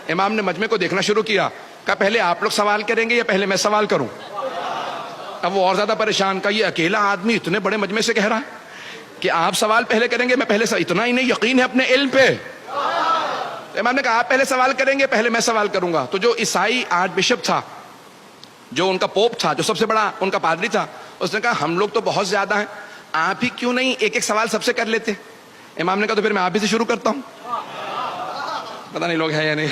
امام نے مجمع کو دیکھنا شروع کیا، کہا پہلے آپ لوگ سوال کریں گے یا پہلے میں سوال کروں؟ اب وہ اور زیادہ پریشان، کہا یہ اکیلا آدمی اتنے بڑے مجمع سے کہہ رہا ہے کہ آپ سوال پہلے کریں گے، میں پہلے اتنا ہی نہیں یقین ہے اپنے علم پہ۔ امام نے کہا آپ پہلے سوال کریں گے پہلے میں سوال کروں گا۔ تو جو عیسائی آرچ بشپ تھا، جو ان کا پوپ تھا، جو سب سے بڑا ان کا پادری تھا، اس نے کہا ہم لوگ تو بہت زیادہ ہیں، آپ ہی کیوں نہیں ایک ایک سوال سب سے کر لیتے؟ امام نے کہا تو پھر میں آپ ہی سے شروع کرتا ہوں۔ پتہ نہیں لوگ ہیں یا نہیں،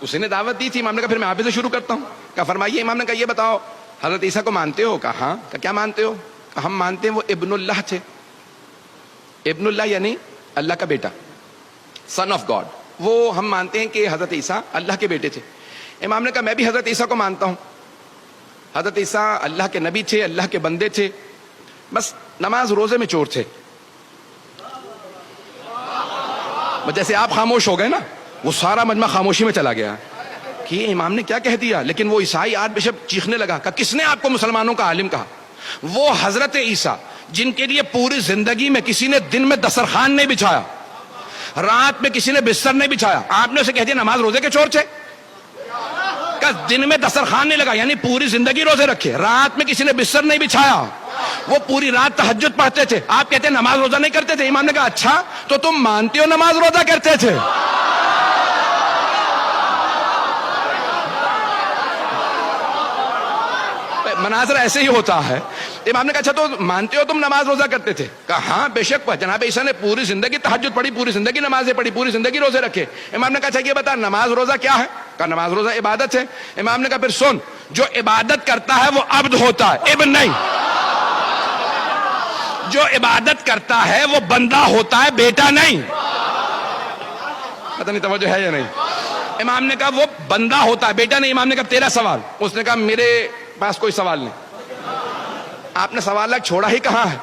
اسی نے دعوت دی تھی۔ امام نے کہا پھر میں آپ ہی سے شروع کرتا ہوں۔ کہا فرمائیے۔ امام نے کہا یہ بتاؤ حضرت عیسیٰ کو مانتے ہو؟ کہا ہاں۔ کہا کیا مانتے ہو؟ کہا ہم مانتے ہیں وہ ابن اللہ تھے۔ ابن اللہ یعنی اللہ کا بیٹا، سن آف گاڈ۔ وہ ہم مانتے ہیں کہ حضرت عیسیٰ اللہ کے بیٹے تھے۔ امام نے کہا میں بھی حضرت عیسیٰ کو مانتا ہوں۔ حضرت عیسیٰ اللہ کے نبی تھے، اللہ کے بندے تھے، بس نماز روزے میں چور تھے۔ جیسے آپ خاموش ہو گئے نا، وہ سارا مجمع خاموشی میں چلا گیا کہ امام نے کیا کہہ دیا۔ لیکن وہ عیسائی آرچ بشپ چیخنے لگا، کہ کس نے آپ کو مسلمانوں کا عالم کہا؟ وہ حضرت عیسیٰ جن کے لیے پوری زندگی میں کسی نے دن میں دسترخوان نہیں بچھایا، رات میں کسی نے بستر نہیں بچھایا، آپ نے اسے کہہ دیا نماز روزے کے چور تھے؟ کہ دن میں دسترخوان نہیں لگا، یعنی پوری زندگی روزے رکھے، رات میں کسی نے بستر نہیں بچھایا، وہ پوری رات تہجد پڑھتے تھے، آپ کہتے ہیں نماز روزہ نہیں کرتے تھے۔ امام نے کہا اچھا تو تم مانتے ہو نماز روزہ کرتے تھے؟ مناظر ایسے ہی ہوتا ہے۔ امام نے کہا اچھا تو مانتے ہو تم نماز روزہ کرتے تھے؟ کہا ہاں بے شک، جناب عیسیٰ نے پوری زندگی تہجد پڑھی، پوری زندگی نمازیں پڑھی، پوری زندگی روزے رکھے۔ امام نے کہا اچھا یہ بتا نماز روزہ کیا ہے؟ کہا نماز روزہ عبادت ہے۔ امام نے کہا پھر سن، جو عبادت کرتا ہے وہ عبد ہوتا ہے، ابن نہیں۔ جو عبادت کرتا ہے وہ بندہ ہوتا ہے، بیٹا نہیں۔ پتہ نہیں توجہ ہے یا نہیں۔ امام نے کہا وہ بندہ ہوتا ہے، بیٹا نہیں۔ امام نے کہا تیرا سوال؟ اس نے کہا میرے پاس کوئی سوال نہیں۔ آپ نے سوال چھوڑا ہی کہاں ہے؟